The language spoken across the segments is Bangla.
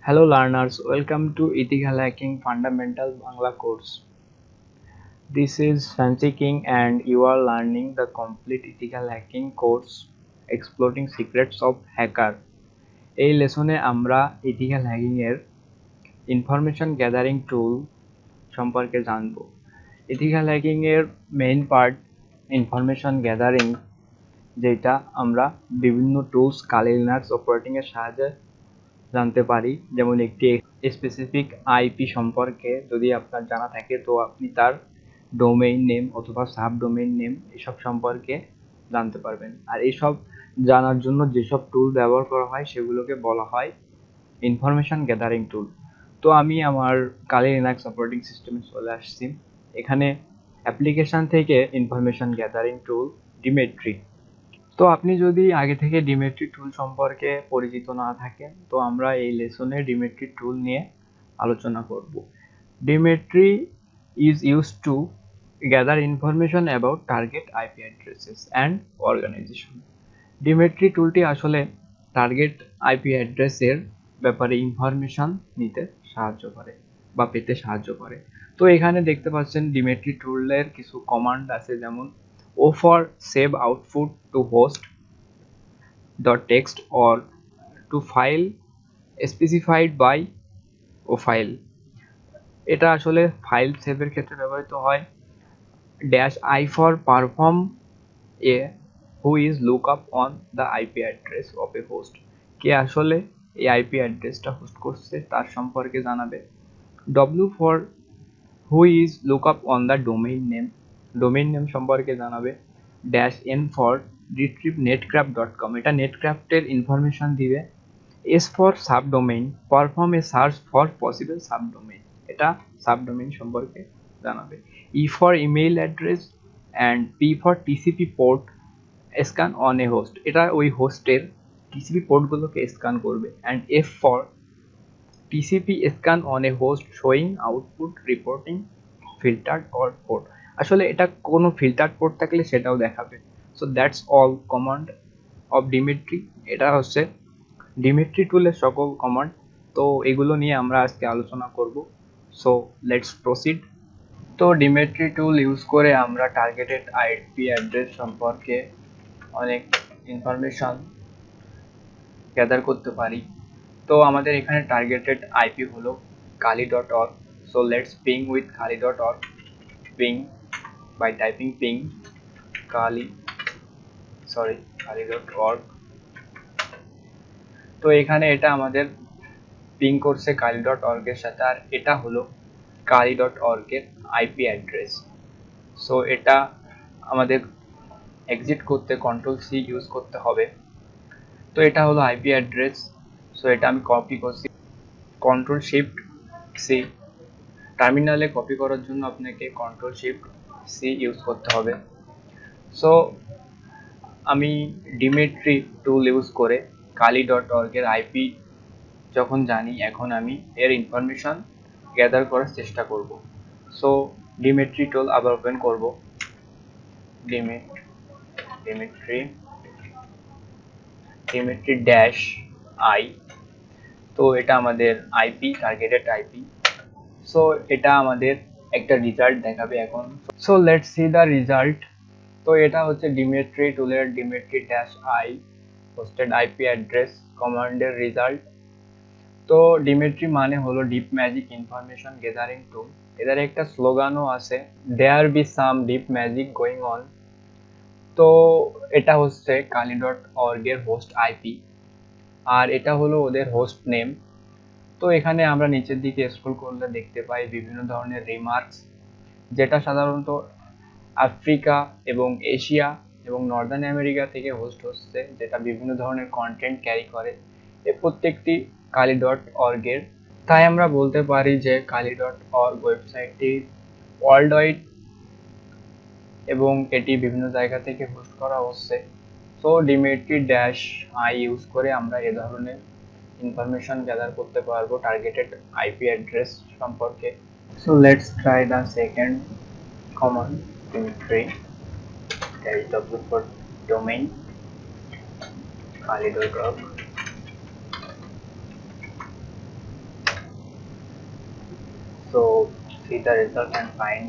Hello learners, welcome to Ethical Hacking Fundamental Bangla course. This is fancyKing and you are learning the complete ethical hacking course exploring secrets of hacker. এই লেসনে আমরা ethical hacking এর information gathering tool সম্পর্কে জানব। ethical hacking এর মেইন পার্ট information gathering, যেটা আমরা বিভিন্ন টুলস কালি লিনাক্স অপারেটিং এর সাহায্যে জানতে পারি। যেমন একটি স্পেসিফিক আইপি সম্পর্কে যদি আপনার জানা থাকে তো আপনি তার ডোমেইন নেম অথবা সাব ডোমেইন নেম এসব সম্পর্কে জানতে পারবেন। আর এইসব জানার জন্য যেসব টুল ব্যবহার করা হয় সেগুলোকে বলা হয় ইনফরমেশন গ্যাদারিং টুল। তো আমি আমার কালি লিনাক্স অপারেটিং সিস্টেমে চলে আসছি। এখানে অ্যাপ্লিকেশন থেকে ইনফরমেশন গ্যাদারিং টুল ডিমেট্রি। তো আপনি যদি আগে থেকে ডিমেট্রি টুল সম্পর্কে পরিচিত না থাকেন তো আমরা এই লেসনে ডিমেট্রি টুল নিয়ে আলোচনা করব। ডিমেট্রি is used to gather information about target IP addresses and organization. ডিমেট্রি টুলটি আসলে টার্গেট আইপি অ্যাড্রেসের ব্যাপারে ইনফরমেশন নিতে সাহায্য করে বা পেতে সাহায্য করে। তো এখানে দেখতে পাচ্ছেন ডিমেট্রি টুলের কিছু কমান্ড আছে, যেমন O for save output to host .text or to file specified by O file। এটা আসলে ফাইল সেভের ক্ষেত্রে ব্যবহৃত হয়। -I for perform a who is lookup on the IP address of a host। কে আসলে এই আইপি অ্যাড্রেসটা হোস্ট করছে তার সম্পর্কে জানাবে। W for who is lookup on the domain name সম্পর্কে জানাবে। -N for retrieve netcraft.com, এটা নেটক্রাফটের ইনফরমেশন দিবে। S for subdomain, perform a search for possible subdomain, এটা সাবডোমেইন সম্পর্কে জানাবে। E for email address and P for TCP port scan on a host, এটা ওই হোস্টের TCP পোর্টগুলোকে স্ক্যান করবে। and F for TCP scan on a host showing output reporting filtered or port, আসলে এটা কোনো ফিল্টার্ড পোর্ট থাকলে সেটাও দেখাবে। So that's all command of DMitry. এটা হচ্ছে ডিমেট্রি টুলের সকল কমান্ড। তো এগুলো নিয়ে আমরা আজকে আলোচনা করব। So let's proceed. তো ডিমেট্রি টুল ইউজ করে আমরা টার্গেটেড আইপি অ্যাড্রেস সম্পর্কে অনেক ইনফরমেশন গ্যাদার করতে পারি। তো আমাদের এখানে টার্গেটেড আইপি হলো kali.org। So let's ping with kali.org। Ping by typing ping kali.org। তো এখানে এটা আমাদের পিং করছে kali.org এর সাথে, আর এটা হলো kali.org এর আইপি অ্যাড্রেস। সো এটা আমাদের এক্সিট করতে কন্ট্রোল সি ইউজ করতে হবে। তো এটা হলো আইপি অ্যাড্রেস। সো এটা আমি কপি করছি, কন্ট্রোল শিফট সি। টার্মিনালে কপি করার জন্য আপনাকে কন্ট্রোল শিফট সি ইউজ করতে হবে। সো আমি ডিমেট্রি টুল ইউজ করে kali.org এর আইপি যখন জানি, এখন আমি এর ইনফরমেশন গ্যাদার করার চেষ্টা করব। সো ডিমেট্রি টুল আবার ওপেন করব। ডিমেট্রি ড্যাশ আই। তো এটা আমাদের আইপি, টার্গেটেড আইপি। সো এটা আমাদের একটা রেজাল্ট দেখাবে এখন। So let's see the result. তো এটা হচ্ছে ডিমেট্রি টুলের DMitry dash I hosted IP address কমান্ডের রেজাল্ট। তো ডিমেট্রি মানে হলো deep magic information gathering tool. এদের একটা স্লোগানও আছে, there be some deep magic going on. তো এটা হচ্ছে kali.org এর হোস্ট আইপি, আর এটা হলো ওদের হোস্ট নেম। তো এখানে আমরা নিচের দিকে স্ক্রল করলে দেখতে পাই বিভিন্ন ধরনের রিমার্কস, যেটা সাধারণত আফ্রিকা এবং এশিয়া এবং নর্দার্ন আমেরিকা থেকে হোস্ট হচ্ছে, যেটা বিভিন্ন ধরনের কন্টেন্ট ক্যারি করে। এই প্রত্যেকটি kali.org এর। তাই আমরা বলতে পারি যে kali.org ওয়েবসাইটটি ওয়ার্ল্ড ওয়াইড এবং এটি বিভিন্ন জায়গা থেকে হোস্ট করা হচ্ছে। So dmitry dash i use করে আমরা এ ধরনের ইনফরমেশন গ্যাদার করতে পারবো টার্গেটেড আইপি অ্যাড্রেস সম্পর্কে। So let's try the second command, dmitry dash w for domain kali.org। So see the result and find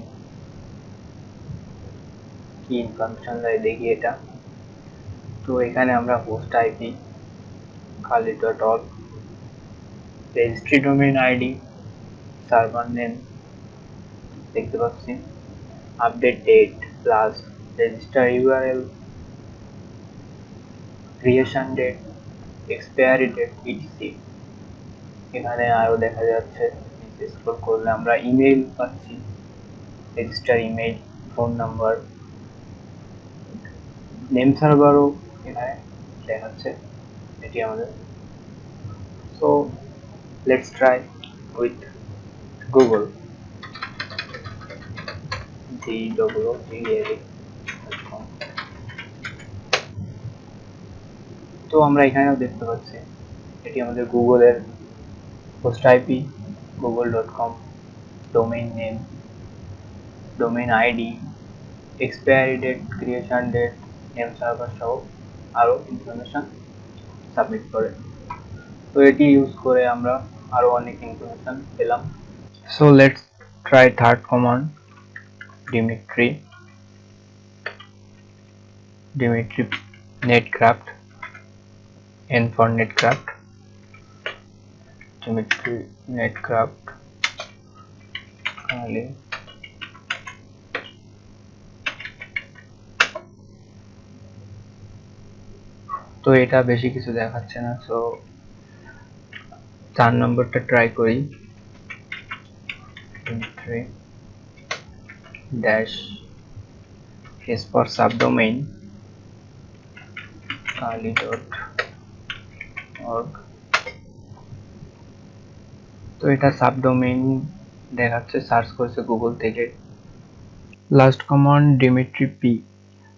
কি ইনফরমেশন দেয় দেখি এটা। তো এখানে আমরা হোস্ট আইপি খালি.org, registry domain ID, server name দেখতে পাচ্ছি, update date plus register URL, creation date, expiry date etc. এখানে আরো দেখা যাচ্ছে, নিচে স্ক্রল করলে আমরা ইমেইল পাচ্ছি, register email, phone number, name সার্ভারও এখানে দেখাচ্ছে, এটি আমাদের। So let's try with Google, google.com। তো আমরা এখানেও দেখতে পাচ্ছি এটি আমাদের গুগলের host IP google.com, domain name, domain ID, expiry date, creation date, name server সহ আরও ইনফরমেশন সাবমিট করে। তো এটি ইউজ করে আমরা আরও অনেক ইনফরমেশন পেলাম। So let's try third command, Dimitri netcraft, N for netcraft, Dimitri netcraft খালি। তো এটা বেশি কিছু দেখাচ্ছে না, সো 4 নম্বরটা ট্রাই করি, Dimitri dash S for subdomain খালি.org। তো এটা সাবডোমেইন দেখাচ্ছে, সার্চ করেছে গুগল থেকে। Last command Dimitri P।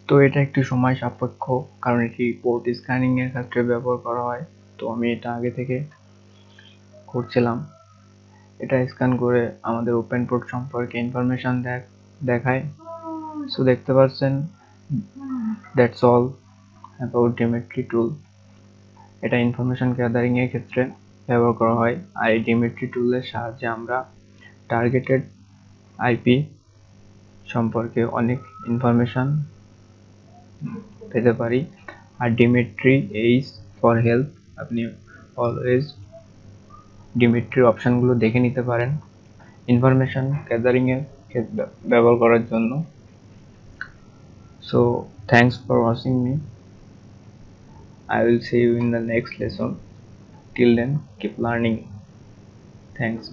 তো এটা একটু সময় সাপেক্ষ, কারণ এটি পোর্ট স্ক্যানিং এর ক্ষেত্রে ব্যবহার করা হয়। তো আমি এটা আগে থেকে করছিলাম। এটা স্ক্যান করে আমাদের ওপেন পোর্ট সম্পর্কে ইনফরমেশন দেখায়। সো দেখতে পাচ্ছেন, দ্যাটস অল অ্যাবাউট Dimitri টুল। এটা ইনফরমেশন গ্যাদারিং এর ক্ষেত্রে ব্যবহার করা হয়। আর এই Dimitri টুলের সাহায্যে আমরা টার্গেটেড আইপি সম্পর্কে অনেক ইনফরমেশন পেতে পারি। আর Dimitri H ফর হেল্প, আপনি অলওয়েজ Dimitri অপশনগুলো দেখে নিতে পারেন ইনফরমেশন গ্যাদারিং এর ব্যবহার করার জন্য। So thanks for watching me. I will see you in the next lesson. Till then, keep learning. Thanks.